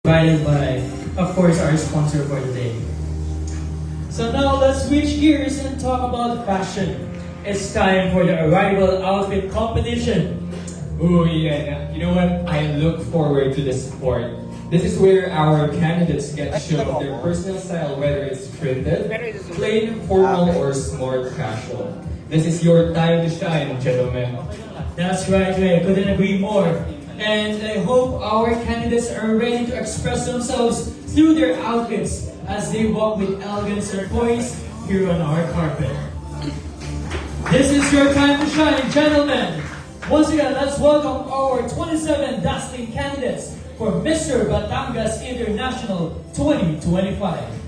provided by, of course, our sponsor for today. So now let's switch gears and talk about fashion. It's time for the Arrival Outfit Competition. Oh yeah, you know what? I look forward to this sport. This is where our candidates get to show their personal style, whether it's printed, plain, formal, or smart casual. This is your time to shine, gentlemen. That's right, Ray. Couldn't agree more. And I hope our candidates are ready to express themselves through their outfits as they walk with elegance and poise here on our carpet. This is your time to shine, gentlemen. Once again, let's welcome our 27 dazzling candidates for Mr. Batangas International 2025.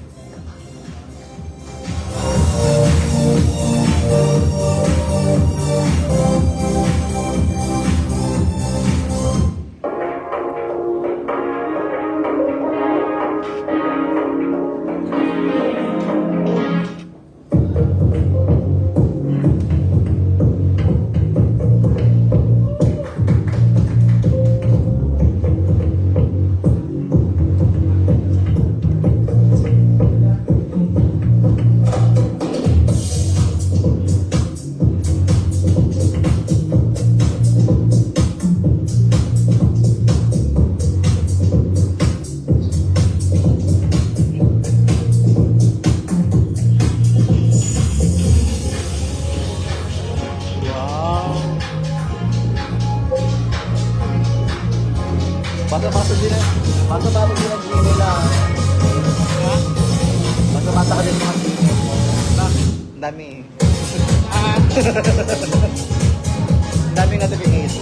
Basta-basta din ang gini nila. Basta-basta ka din mga gini. Ang dami eh. Ang dami nga sabi ngayon.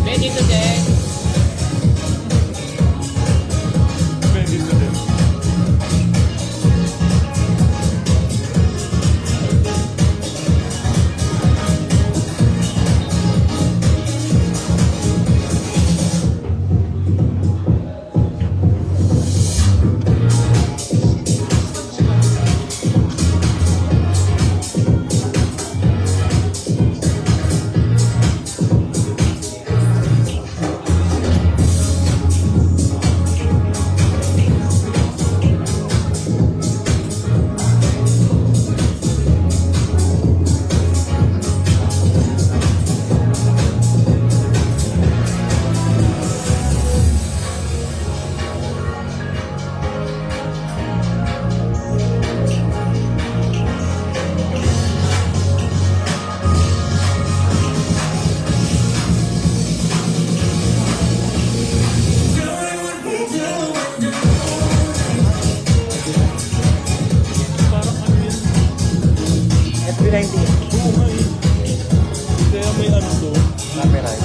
Ready to dance? Ready to do. SB19. Oo nga eh. Kaya may ano to. Copyright.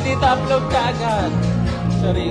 dito upload ka agad. Sorry.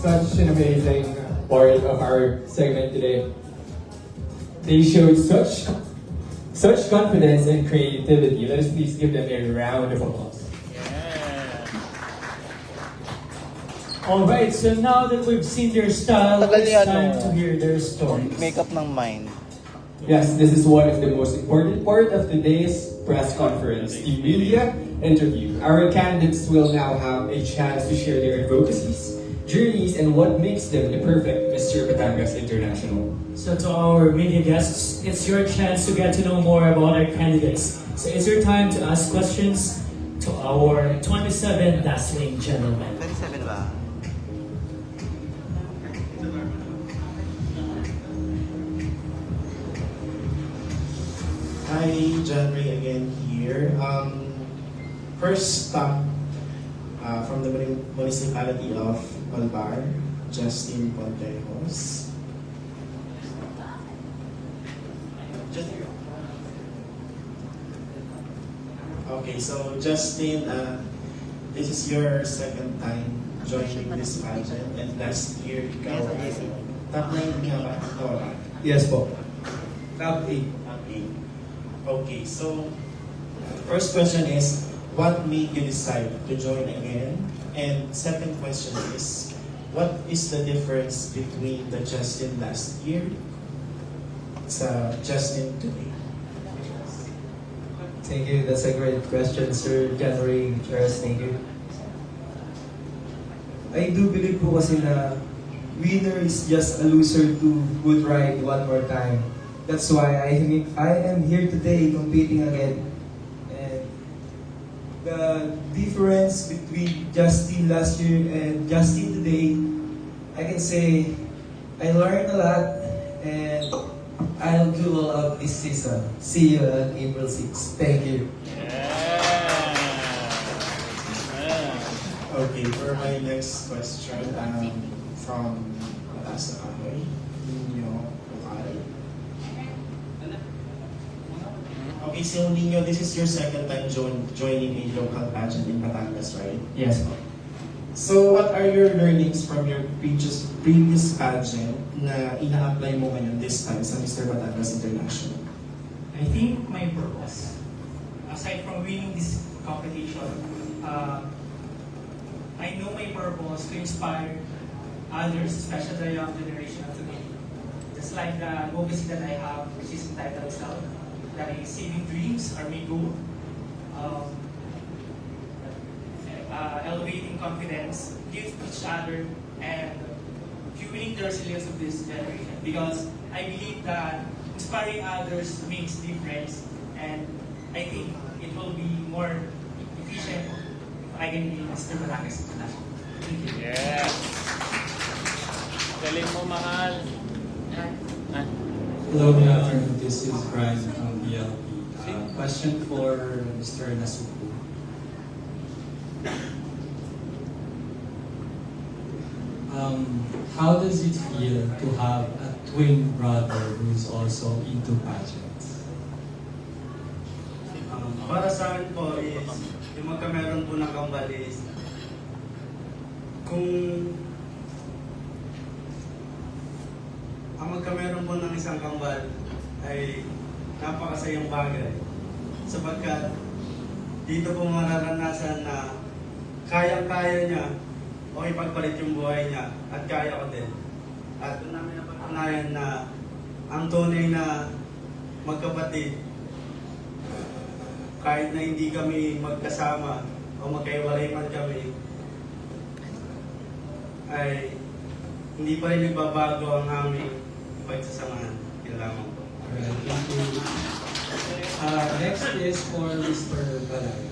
such an amazing part of our segment today. They showed such confidence and creativity. Let us please give them a round of applause. Alright, so now that we've seen their style, Tagal it's niya, time no? to hear their stories. Makeup ng mind. Yes, this is one of the most important part of today's press conference, the media interview. Our candidates will now have a chance to share their advocacies, journeys, and what makes them the perfect Mr. Batangas International. So to our media guests, it's your chance to get to know more about our candidates. So it's your time to ask questions to our 27 dazzling gentlemen. 27 ba? Hi, John Ray again here. First stop from the municipality of Malbar, Justin Pontejos. Okay, so Justin, this is your second time joining this pageant, and last year ikaw ay top 9 ka ba? Wala. Yes po. Top 8. Okay. Okay, so first question is, what made you decide to join again? And second question is, what is the difference between the Justin last year sa Justin today? Thank you. That's a great question, Sir January Charles. Thank you. I do believe po kasi na winner is just a loser to would ride one more time. That's why I am here today competing again. And the difference between Justin last year and Justin today, I can say I learned a lot and I'll do well out this season. See you on April 6. Thank you. Okay, for my next question, from Mataas na Kahoy, Nino Bukal. Okay, so Nino, this is your second time joining a local pageant in Batangas, right? Yes. So what are your learnings from your previous pageant na ina-apply mo ngayon this time sa Mr. Batangas International? I think my purpose, aside from winning this competition, I know my purpose to inspire others, especially the young generation of today. Just like the advocacy that I have, which is entitled itself, that is saving dreams are made goal, elevating confidence, give each other, and fueling the resilience of this generation. Because I believe that inspiring others makes difference, and I think it will be more efficient if I can be Mr. Batangas International. Thank you. Yes. Galing mo, mahal. Hello, good afternoon. This is Brian from BLP. Question for Mr. Nasuku. How does it feel to have a twin brother who is also into pageants? Para sa akin po is, yung magkameron po ng kambal is, kung ang magkameron po ng isang kambal ay napakasayang bagay. Sapagkat dito po mararanasan na kayang-kaya niya o ipagpalit yung buhay niya at kaya ko din. At doon namin napatunayan na ang tunay na magkapatid, kahit na hindi kami magkasama o magkaiwalay man kami, ay hindi pa rin nagbabago ang aming pagsasamahan. Yun lamang po. Alright, thank you. Next is for Mr. Balay.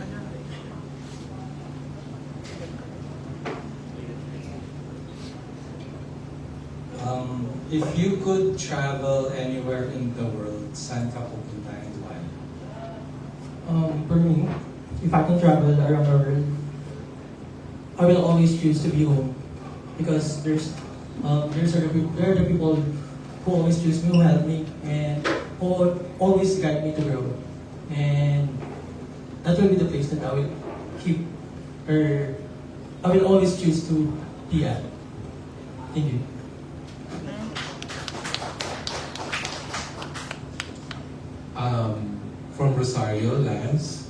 If you could travel anywhere in the world, saan ka pupunta and why? For me, if I can travel around the world, I will always choose to be home because there are the people who always choose me, who help me, and who always guide me to grow. And that will be the place that I will keep, or I will always choose to be at. Thank you. From Rosario, Lance.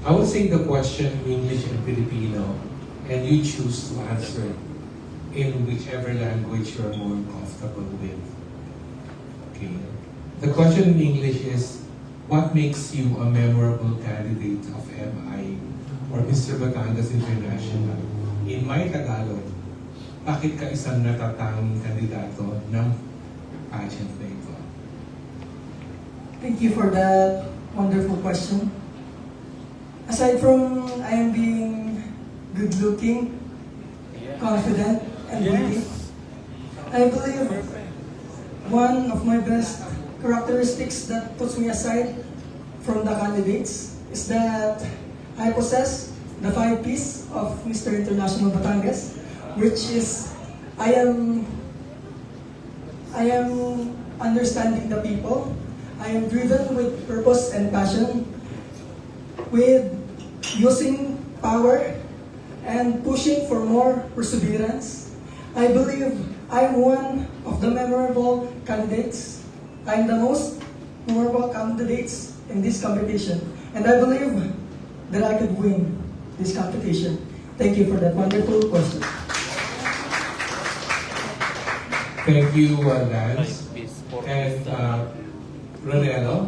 I will say the question in English and Filipino, and you choose to answer it in whichever language you are more comfortable with. Okay. The question in English is, what makes you a memorable candidate of MI or Mr. Batangas International? In my Tagalog, bakit ka isang natatanging kandidato ng pageant na ito? Thank you for that wonderful question. Aside from I am being good looking, confident, and witty, I believe one of my best characteristics that puts me aside from the candidates is that I possess the 5 P's of Mr. International Batangas, which is I am understanding the people. I am driven with purpose and passion, with using power and pushing for more perseverance. I believe I am one of the memorable candidates. I am the most memorable candidates in this competition, and I believe that I could win this competition. Thank you for that wonderful question. Thank you, Lance. And Ronelo.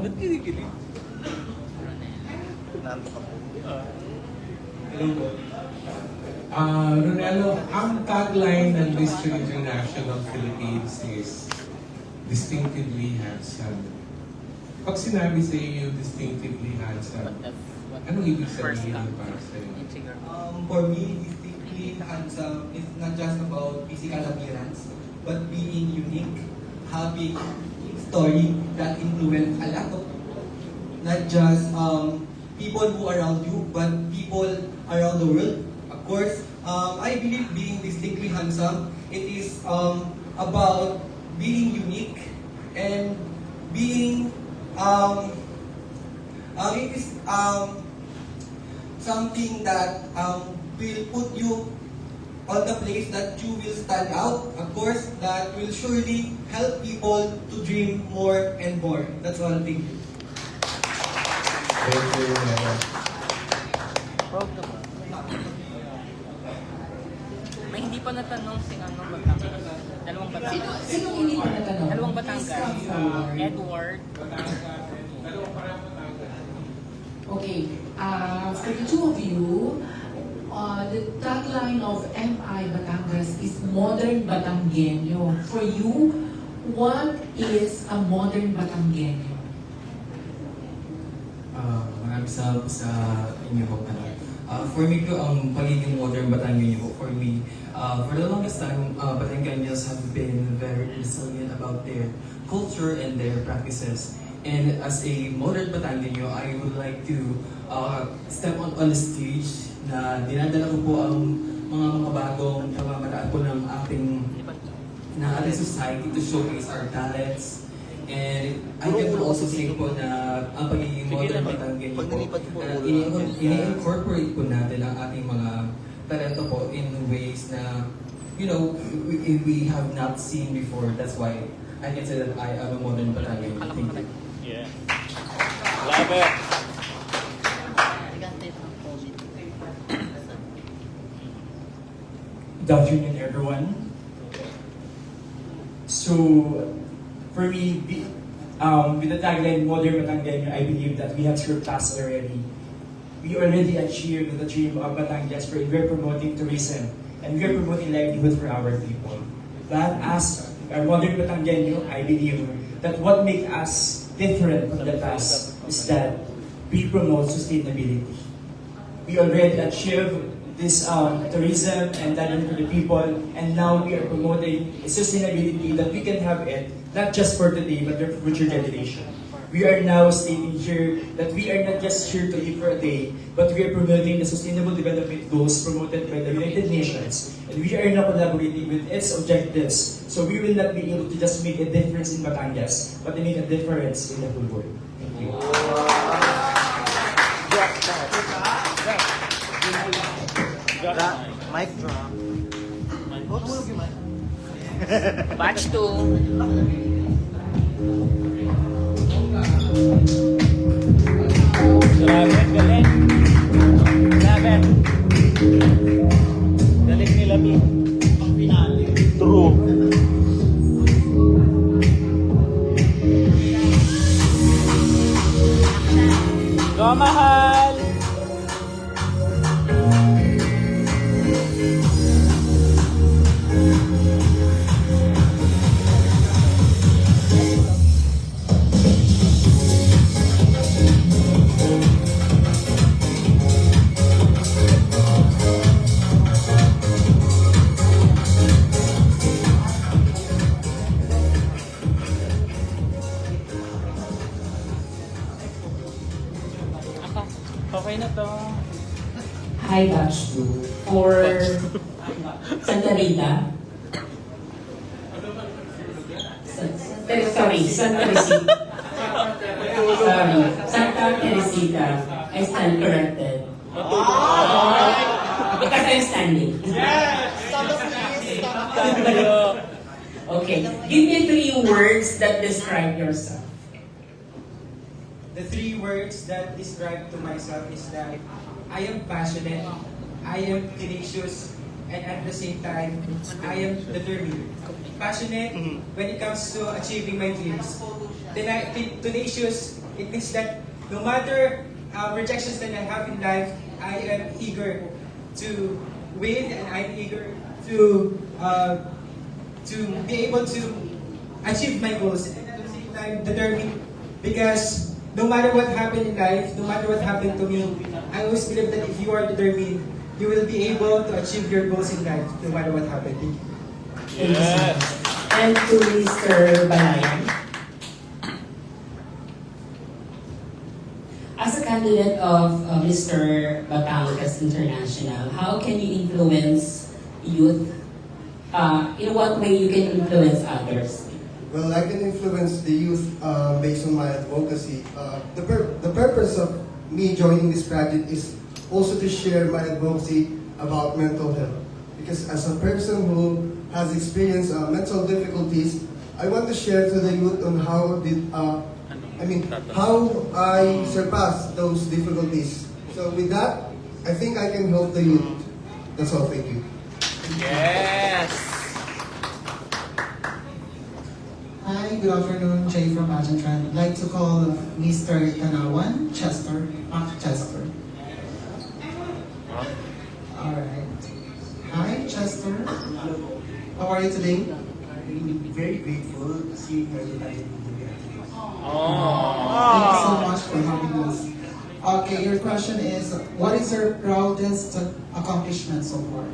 Ronelo, ang tagline ng Mr. International Philippines is distinctively handsome. Pag sinabi sa iyo distinctively handsome, anong ibig sabihin para sa iyo? For me, distinctly handsome is not just about physical appearance, but being unique, having story that influence a lot of not just people who are around you, but people around the world. Of course, I believe being distinctly handsome, it is about being unique and being it is something that will put you on the place that you will stand out. Of course, that will surely help people to dream more and more. That's one thing. Thank you, Ronelo. May hindi pa natanong si Batangas. Dalawang Batangas. Sino hindi pa natanong? Dalawang Batangas. Edward. Okay, for the two of you, the tagline of MI Batangas is Modern Batanggenyo. For you, what is a modern Batanggenyo? Maraming salamat sa inyo po. For me po, ang pagiging modern Batanggenyo po, for me, for the longest time, Batangueños have been very resilient about their culture and their practices. And as a modern Batanggenyo, I would like to step on the stage na dinadala ko po ang mga bagong pamamaraan po ng ating society to showcase our talents. And I can also say po na ang pagiging modern Batanggenyo po, ini-incorporate po natin ang ating mga talento po in ways na, you know, we have not seen before. That's why I can say that I am a modern Batanggenyo. Thank you. Yeah. Love it. Good afternoon, everyone. So, for me, with the tagline Modern Batangueño, I believe that we have surpassed already. We already achieved the dream of Batangas, where we're promoting tourism and we're promoting livelihood for our people. But as a modern Batangueño, I believe that what makes us different from the past is that we promote sustainability. We already achieved this tourism and livelihood for the people, and now we are promoting sustainability that we can have it not just for today but for future generation. We are now stating here that we are not just here to live for a day, but we are promoting the Sustainable Development Goals promoted by the United Nations, and we are now collaborating with its objectives. So we will not be able to just make a difference in Batangas, but to make a difference in the whole world. Thank you. Mic drop. Hulog yung mic. Batch 2. Grabe, galing. Grabe. Galing nila, Mi. Ang pinali. True. Go, mahal! Okay na to. Hi, Batch 2. For Santa Rita. Sorry, Santa Teresita. Sorry, Santa Teresita. I stand corrected. Because I'm standing. Okay, give me 3 words that describe yourself. The 3 words that describe to myself is that I am passionate, I am tenacious, and at the same time, I am determined. Passionate when it comes to achieving my dreams. Tenacious, it means that no matter rejections that I have in life, I am eager to win and I'm eager to be able to achieve my goals. And at the same time, determined because no matter what happened in life, no matter what happened to me, I always believe that if you are determined, you will be able to achieve your goals in life, no matter what happened. Thank you. Yes. And to Mr. Balayan. As a candidate of Mr. Batangas International, how can you influence youth? In what way you can influence others? Well, I can influence the youth based on my advocacy. The purpose of me joining this project is also to share my advocacy about mental health. Because as a person who has experienced mental difficulties, I want to share to the youth on how I surpassed those difficulties. So with that, I think I can help the youth. That's all. Thank you. Yes! Hi, good afternoon. Jay from Agentran. I'd like to call Mr. Tanawan, Chester. Chester. Alright. Hi, Chester. How are you today? I'm very grateful seeing her tonight. Thank you so much for having us. Okay, your question is, what is your proudest accomplishment so far?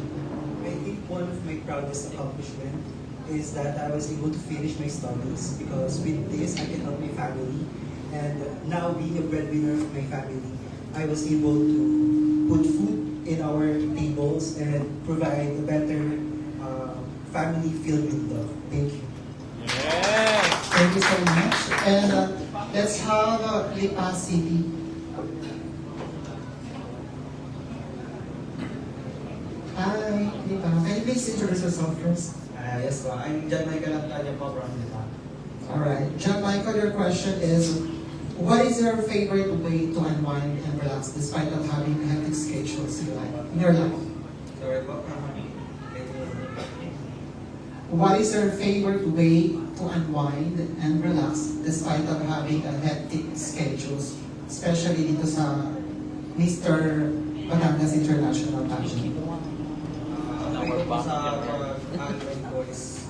I think one of my proudest accomplishments is that I was able to finish my studies because with this I can help my family, and now being a breadwinner of my family, I was able to put food in our tables and provide a better family filled with love. Thank you. Thank you so much. And let's have Lipa City. Hi, Lipa. Can you please introduce yourself first? Yes po, I'm John Michael Antonio po from Lipa. Alright, John Michael, your question is, what is your favorite way to unwind and relax despite of having hectic schedules in your life? Sorry po. What is your favorite way to unwind and relax despite of having a hectic schedules, especially dito sa Mr. Batangas International Pageant? Ako po sa unwind ko is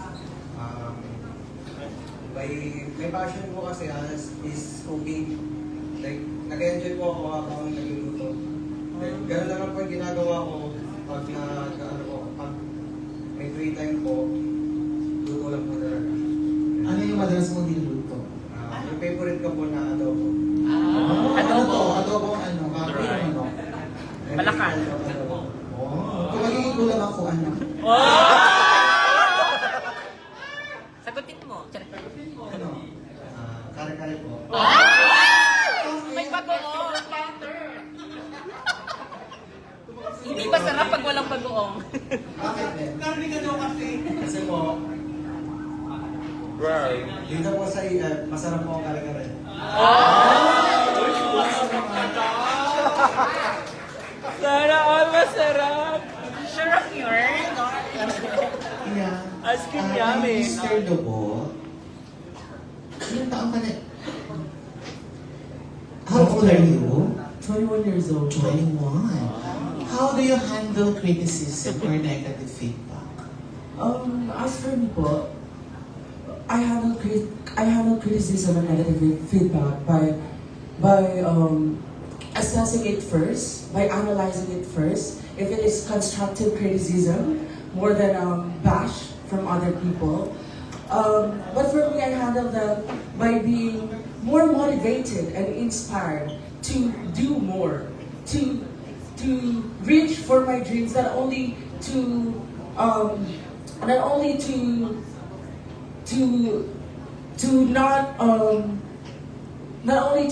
may passion ko kasi is cooking. Like, nag-enjoy po ako habang nagluluto. Like, gano'n lang po yung ginagawa ko pag pag may free time po, luto lang po talaga. Ano yung madalas mong niluluto? Yung favorite ko po na adobo. Adobo? Adobo ano? Kapoy ano? Malakan. Kung magiging kulang ako, ano? Sagutin mo. Ano? Kare-kare po. May bagoong. Hindi ba masarap pag walang bagoong. Bakit din? Karning ka daw kasi. Kasi po, dito po sa masarap po ang kare-kare. Sana all masarap. Sure of yours? Yeah. Ice cream yummy. Mr. Lobo, ilang taong ka na? How old are you? 21 years old. 21. How do you handle criticism or negative feedback? As for me po, I handle criticism and negative feedback by assessing it first, by analyzing it first. If it is constructive criticism, more than bash from other people. But for me, I handle them by being more motivated and inspired to do more, to reach for my dreams, not only to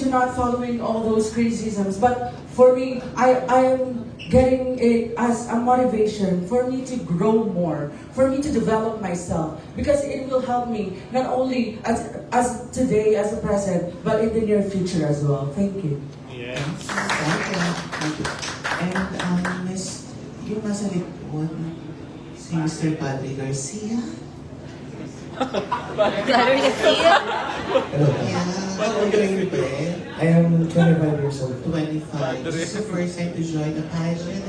not following all those criticisms, but for me, I am getting it as a motivation for me to grow more, for me to develop myself, because it will help me not only as today, as the present, but in the near future as well. Thank you. Yes. And Miss, yung nasa likod, si Mr. Padre Garcia. Padre Garcia? Hello. How old are you, Ben? I am 25 years old. 25. This is the first time to join the pageant.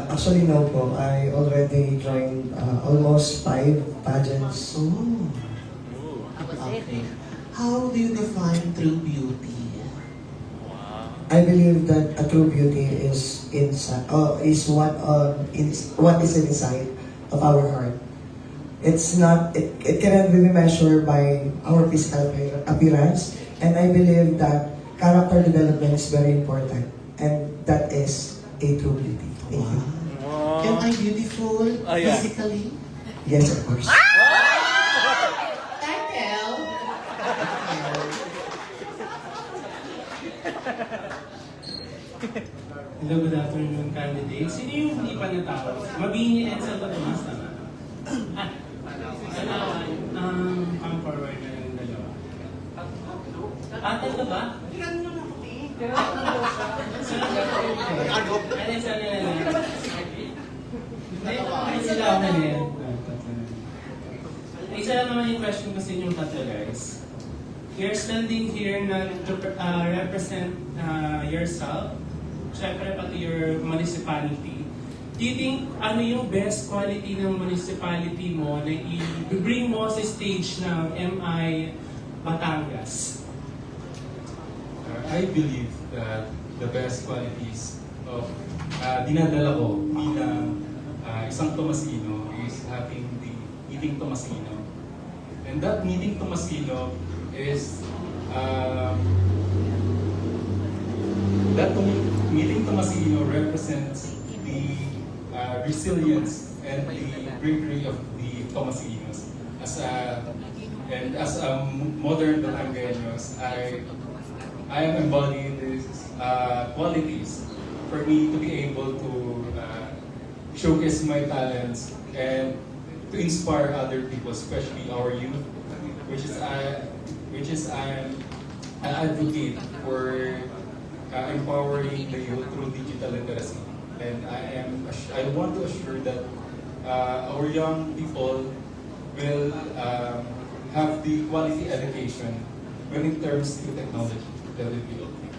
Actually, no po. I already joined almost 5 pageants. Oh. Okay. How do you define true beauty? I believe that a true beauty is inside, is what is inside of our heart. It's not. It cannot be measured by our physical appearance, and I believe that character development is very important, and that is a true beauty. Thank you. Am I beautiful yeah. physically? Yes, of course. Title. Hello, good afternoon, candidates. Sino yung hindi pa natawag? Mabini and Santo Tomas naman. Come forward na yung dalawa. Tatlo ba? Ano yung sana na? Ay, sila ako na yan. Isa lang naman yung question ko sa inyong tatlo, guys. You're standing here na to represent yourself, syempre pati your municipality. Do you think ano yung best quality ng municipality mo na i-bring mo sa stage ng MI Batangas? I believe that the best qualities of dinadala ko bilang isang Tomasino is having the meeting Tomasino. And that meeting Tomasino is meeting Tomasino represents the resilience and the bravery of the Tomasinos. As a modern Batangueños, I am embodying these qualities for me to be able to showcase my talents and to inspire other people, especially our youth, which is I advocate for empowering the youth through digital literacy. And I want to assure that our young people will have the quality education when it comes to technology that will be okay.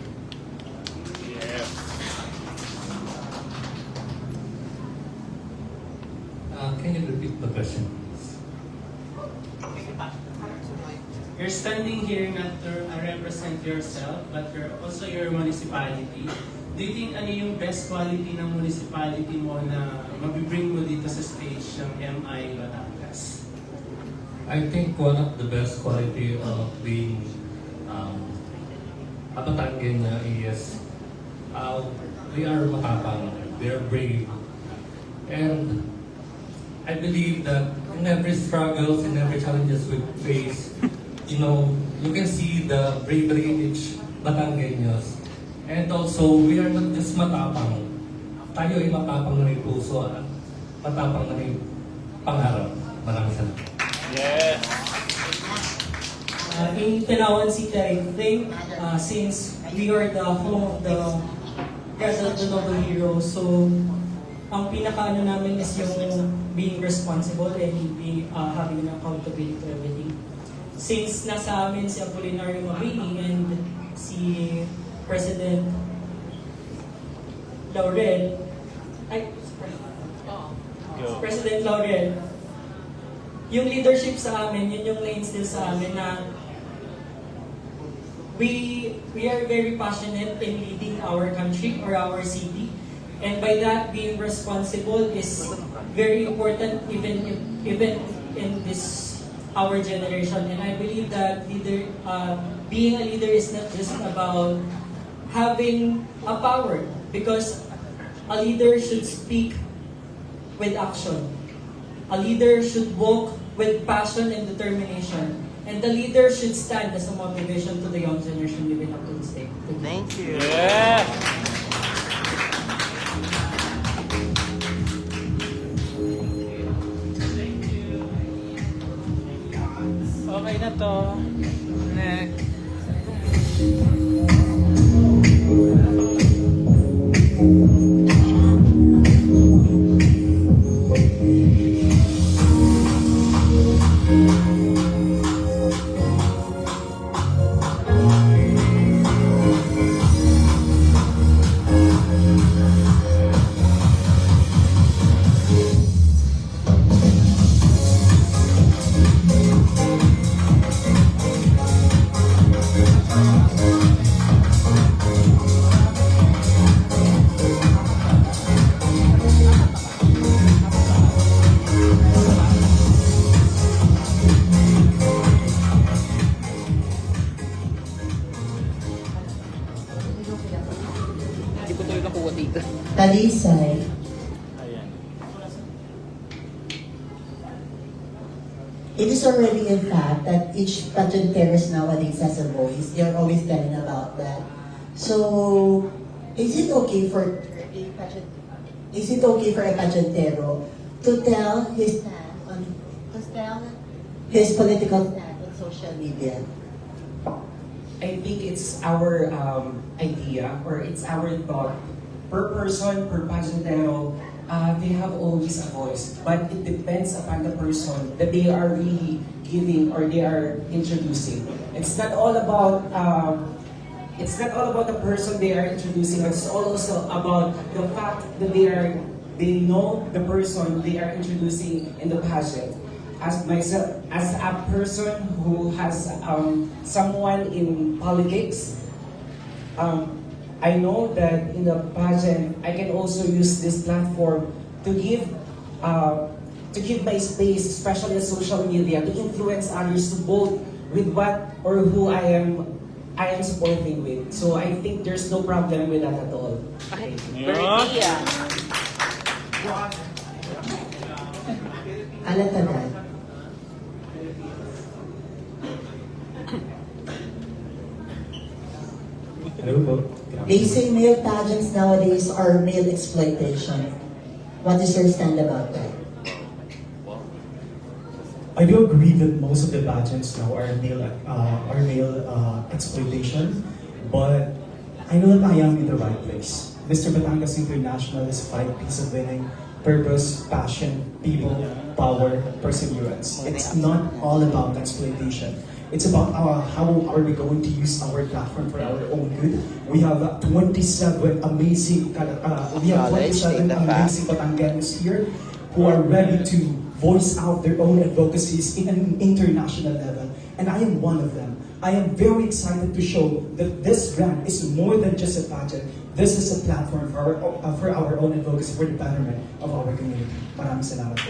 Yes. Can you repeat the question? You're standing here not to represent yourself, but you're also your municipality. Do you think ano yung best quality ng municipality mo na mabibring mo dito sa stage ng MI Batangas? I think one of the best quality of being a Batangueña is we are matapang, we are brave, and I believe that in every struggles, in every challenges we face, you can see the bravery in each Batangueños. And also, we are not just matapang. tayo ay matapang na may puso at matapang na may pangarap. Maraming salamat. Yes. In Tanawan City, I think since we are the home of the President of the Noble Hero, so ang pinakaano namin is yung being responsible and having an accountability to everything. Since nasa amin si Apolinario Mabini and si President Laurel, President Laurel, yung leadership sa amin, yun yung na-instill sa amin na we are very passionate in leading our country or our city. And by that, being responsible is very important even in this our generation. And I believe that being a leader is not just about having a power, because a leader should speak with action. A leader should walk with passion and determination. And the leader should stand as a motivation to the young generation living up to this day. Thank you. Yeah. Okay na to. Next. Talisay. It is already a fact that each pageanteros nowadays has a voice. They're always telling about that. So, is it okay for a pageantero to tell his political stand on social media? I think it's our idea, or it's our thought. Per person, per pageantero, they have always a voice, but it depends upon the person that they are really giving or they are introducing. It's not all about the person they are introducing, but it's also about the fact that they know the person they are introducing in the pageant. As myself, as a person who has someone in politics, I know that in the pageant, I can also use this platform to give my space, especially on social media, to influence others to vote with what or who I am supporting with. So I think there's no problem with that at all. Alatanan. Hello po. They say male pageants nowadays are male exploitation. What is your stand about that? I do agree that most of the pageants now are male exploitation, but I know that I am in the right place. Mr. Batangas International is 5 P's of winning: purpose, passion, people, power, perseverance. It's not all about exploitation. It's about how are we going to use our platform for our own good. We have 27 amazing Batanganos here who are ready to voice out their own advocacies in an international level. And I am one of them. I am very excited to show that this grant is more than just a pageant. This is a platform for our own advocacy, for the betterment of our community. Maraming salamat.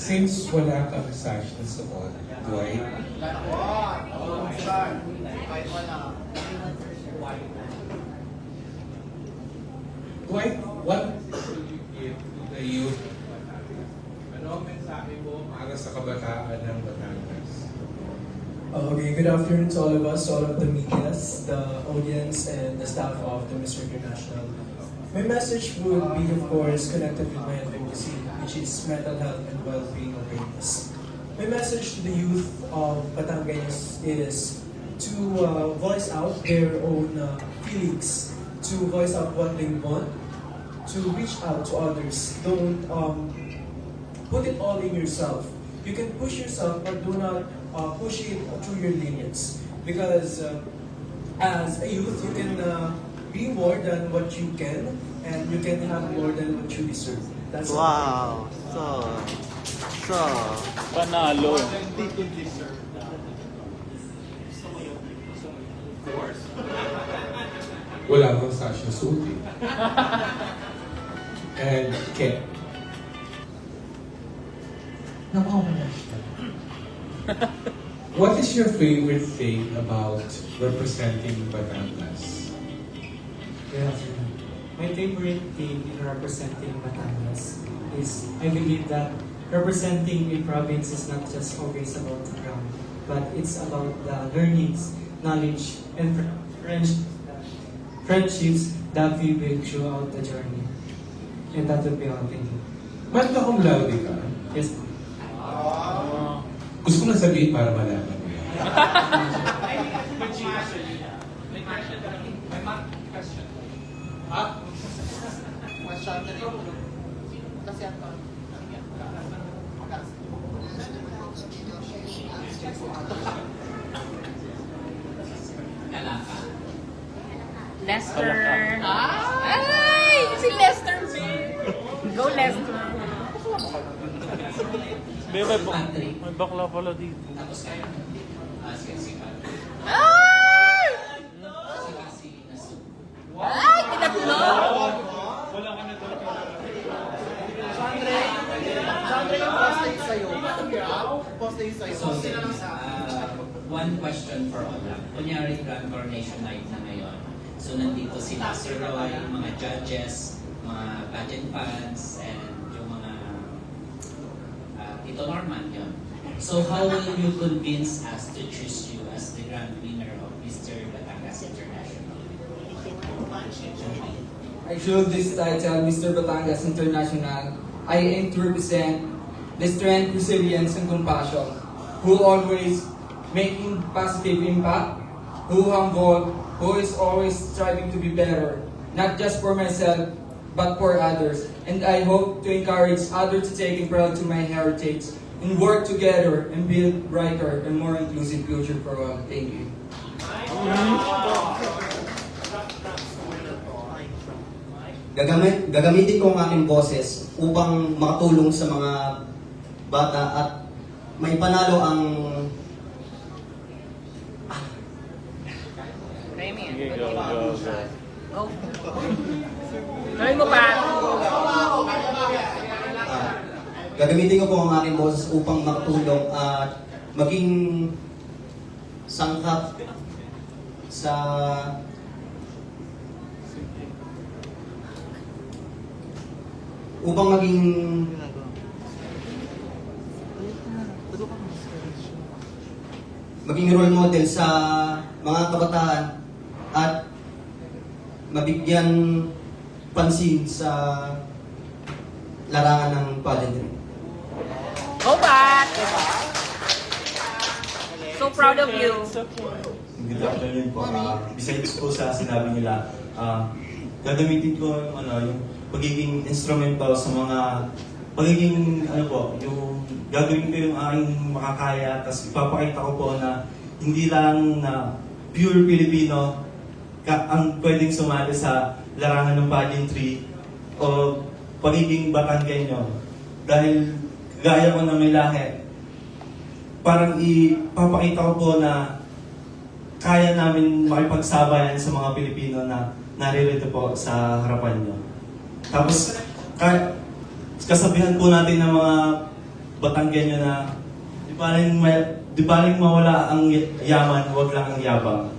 Since wala kang session sa all, Dwight, what should you give to the youth? Ano ang mensahe mo para sa kabataan ng Batangas? Okay, good afternoon to all of us, all of the medias, the audience, and the staff of the Mr. International. My message would be, of course, connected with my advocacy, which is mental health and well-being awareness. My message to the youth of Batangas is to voice out their own feelings, to voice out what they want, to reach out to others. Don't put it all in yourself. You can push yourself, but do not push it through your limits. Because as a youth, you can be more than what you can, and you can have more than what you deserve. That's Wow. So. Panalo. Wala akong Sasha Suti. And Ken. What is your favorite thing about representing Batangas? Good afternoon. My favorite thing in representing Batangas is I believe that representing a province is not just always about the ground, but it's about the learnings, knowledge, and friendships that we build throughout the journey. And that would be all. Thank you. Magna cum laude ka? Yes. Gusto ko lang sabihin para malaman mo. Lester. Ay! Si Lester, Go Lester. May bakla pala dito. Ay! Ay, tinatlo! Wala ka na doon. One question for all. Kunyari, Grand Coronation Night na ngayon. So, nandito sila Sir Roy, mga judges, mga pageant fans, and yung mga Tito Norman, yun. So, how will you convince us to choose you as the grand winner of Mr. Batangas International? I chose this title, Mr. Batangas International. I aim to represent the strength, resilience, and compassion, who always making positive impact, who humble, who is always striving to be better, not just for myself, but for others. And I hope to encourage others to take proud to my heritage and work together and build brighter and more inclusive future for all. Thank you. Gagamitin ko ang aking boses upang makatulong sa mga bata at may panalo ang Remy, go. Gawin mo pa. Gagamitin ko po ang aking boses upang makatulong at maging sangkap sa upang maging role model sa mga kabataan at mabigyan pansin sa larangan ng pageantry. Go back! So proud of you. Good afternoon po. Besides po sa sinabi nila, gagamitin ko yung pagiging instrumental sa mga pagiging yung gagawin ko yung aking makakaya, tapos ipapakita ko po na hindi lang na pure Filipino ang pwedeng sumali sa larangan ng pageantry o pagiging Batanggenyo. Dahil gaya ko na may lahi, parang ipapakita ko po na kaya namin makipagsabayan sa mga Pilipino na naririto po sa harapan nyo. Tapos, kasabihan po natin ng mga Batanggenyo na di baling mawala ang yaman, huwag lang ang yabang.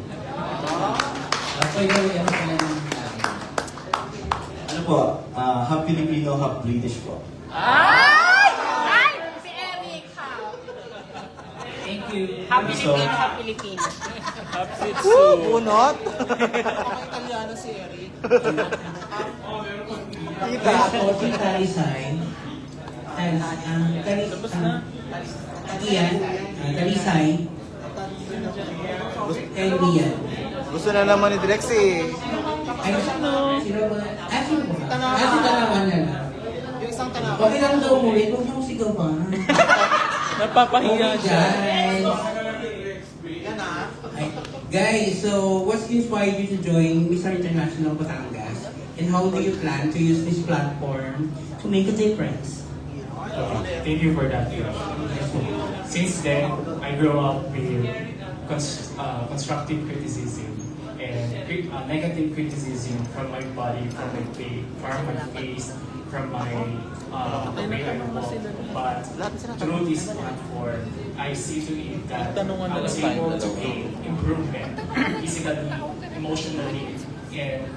Ano po, half Filipino, half British po. Ay! Ay! Si Eric, ha? Thank you. Happy Filipino, happy Filipino. Happy Bunot. Italiano si Eric. Ako, si Talisay. Talisay. And Rian. Gusto na naman ni Drex eh. Ay, sino ba? Si Tanawan na lang. Yung isang tanawan. Okay lang daw umulit, huwag niyong sigaw pa. Napapahiya siya. Guys, so what's inspired you to join Mr. International Batangas? And how do you plan to use this platform to make a difference? Thank you for that. Since then, I grew up with constructive criticism and negative criticism from my body, from my face, from my way I walk. But through this platform, I see to it that I was able to make improvement physically, emotionally, and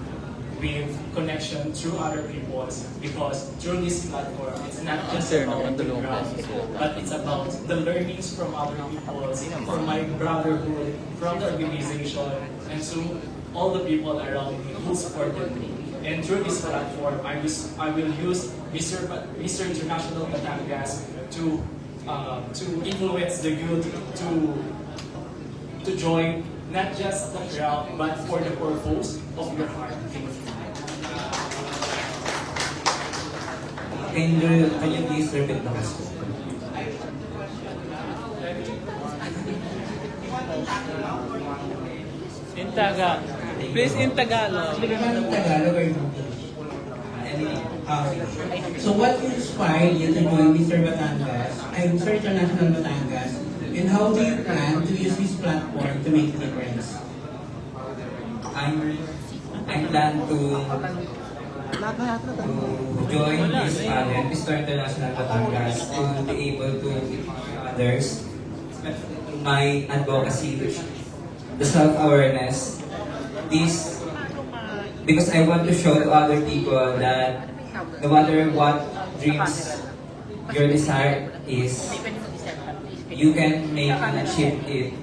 with connection through other people, because through this platform, it's not just about the ground, but it's about the learnings from other people, from my brotherhood, from the organization, and to all the people around me who supported me. And through this platform, I will use Mr. International Batangas to influence the youth to join not just the crowd, but for the purpose of your heart. Can you please repeat the question? In Tagalog. Please in Tagalog. Tagalog or so what inspired you to join Mr. Batangas, Mr. International Batangas, and how do you plan to use this platform to make a difference? I plan to join this Mr. International Batangas to be able to others my advocacy, the self-awareness. This because I want to show to other people that no matter what dreams your desire is, you can make and achieve it.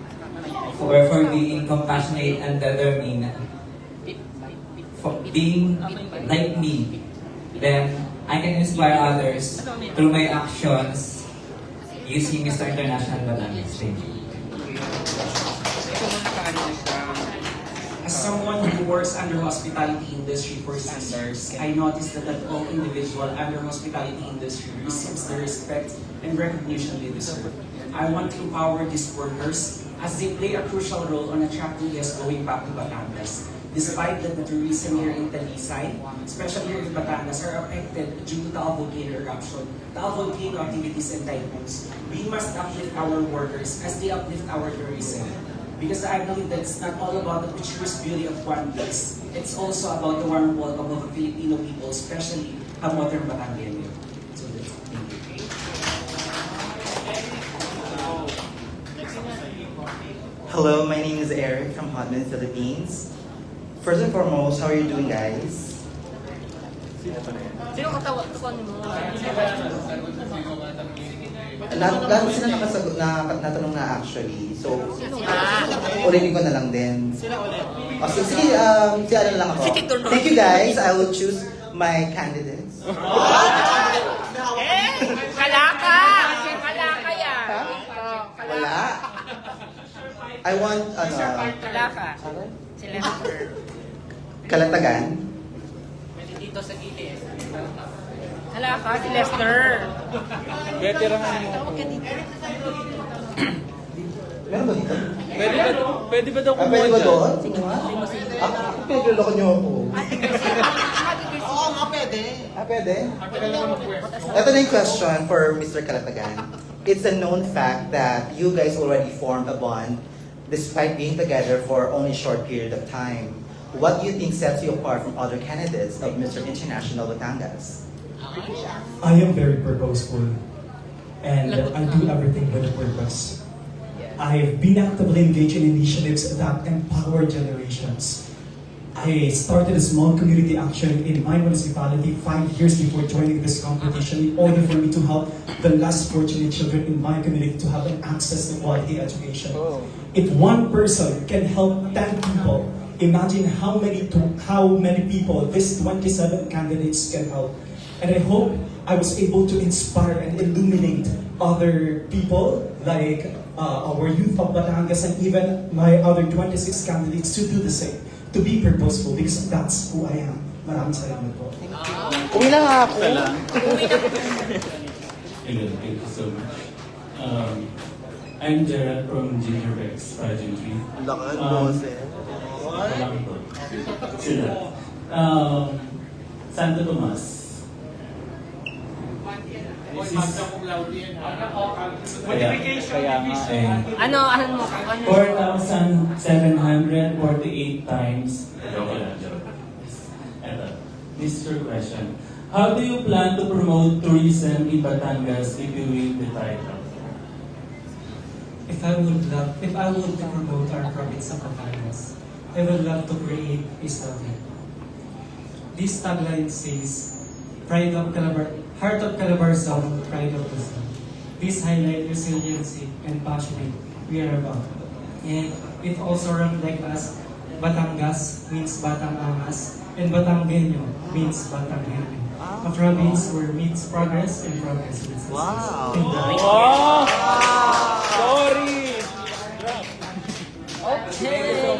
For being compassionate and determined, for being like me, then I can inspire others through my actions using Mr. International Batangas. Thank you. As someone who works under hospitality industry for 6 years, I noticed that not all individual under hospitality industry receives the respect and recognition they deserve. I want to empower these workers as they play a crucial role on attracting guests going back to Batangas. Despite that the tourism here in Talisay, especially here in Batangas, are affected due to Taal volcano eruption, Taal volcano activities and typhoons, we must uplift our workers as they uplift our tourism. Because I believe that it's not all about the picturesque beauty of one place. It's also about the warm welcome of the Filipino people, especially Kamoter Batangueño. So that's thank you. Hello, my name is Eric from Hotman, Philippines. First and foremost, how are you doing, guys? Sino katawa mo? Lahat sila nakasagot na natanong na actually. So, ulitin ko na lang din. Sila ulit. Sige, si ano na lang ako. Thank you guys. I will choose my candidates. Kalaka! Kalaka yan. Wala. I want, Kalaka. Si Lester. Kalatagan. Dito sa gilid. Kalaka, si Lester. Veteran mo. Meron ba dito? Pwede ba daw kumuha Pwede ba dyan? doon? Pwede ko ako. Oo nga, pwede. Pwede? Ito na yung question for Mr. Kalatagan. It's a known fact that you guys already formed a bond despite being together for only a short period of time. What do you think sets you apart from other candidates of Mr. International Batangas? I am very purposeful and I do everything with a purpose. I've been actively engaged in initiatives that empower generations. I started a small community action in my municipality 5 years before joining this competition in order for me to help the less fortunate children in my community to have an access to quality education. If one person can help 10 people, imagine how many people these 27 candidates can help. And I hope I was able to inspire and illuminate other people like our youth of Batangas and even my other 26 candidates to do the same, to be purposeful because that's who I am. Maraming salamat po. Uwi na nga ako. Hello, thank you so much. I'm Gerald from Ginger Bex Pageantry. Lakan, boses. Sila. Santo Tomas. This is... Ano? 4,748 times. This is your question. How do you plan to promote tourism in Batangas if you win the title? If I would promote our province of Batangas, I would love to create a slogan. This tagline says, "Pride of Calabar, Heart of Calabarzon, Pride of Luzon." This highlight resiliency and passion we are about. And it also reflects us, Batangas means Batang Angas, and Batangueño means Batangueño. A province where meets progress and progress meets success. Wow! Wow! Sorry! Okay.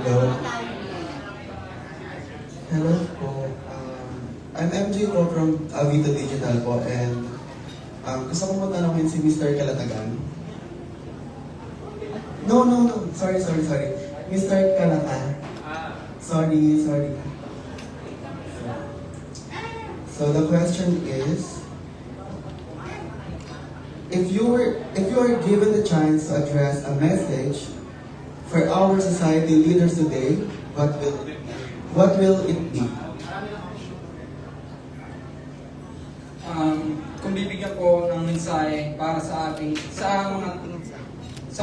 Hello. Hello po. I'm MJ po from Avito Digital po and gusto ko po tanongin si Mr. Kalatagan. No. Sorry. Mr. Kalata. Sorry. So the question is, if you are given the chance to address a message for our society leaders today, what will it be? Kung bibigyan ko ng mensahe para sa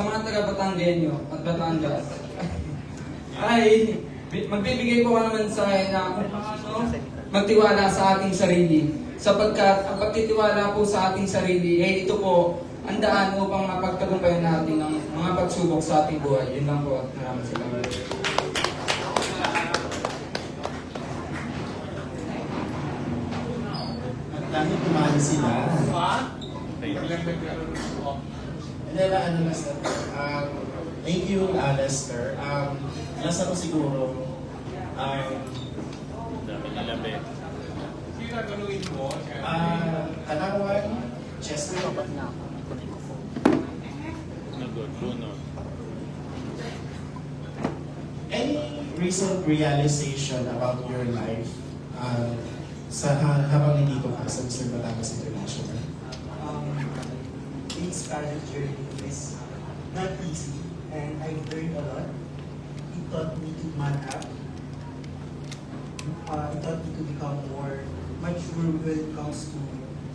mga taga Batanggenyo at Batangas, ay magbibigay ko ng mensahe na kung paano magtiwala sa ating sarili. Sapagkat ang pagtitiwala po sa ating sarili, ito po ang daan upang mapagtagumpayan natin ang mga pagsubok sa ating buhay. Yun lang po at maraming salamat. Dahil kumali sila. Thank you, Lester. Last ako siguro, Katawan, Chester. Any recent realization about your life habang hindi ko sa Mr. Batangas International? This pageant journey is not easy and I've learned a lot. It taught me to man up. It taught me to become more mature when it comes to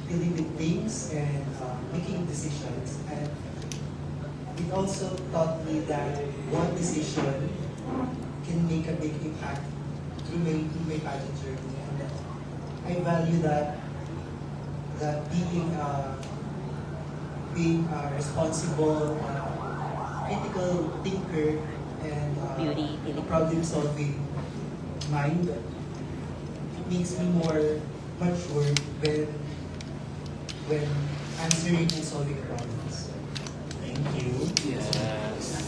dealing with things and making decisions. And it also taught me that one decision can make a big impact through my pageant journey. And I value that being a responsible, critical thinker and a problem-solving mind. It makes me more mature when answering and solving problems. Thank you. Yes.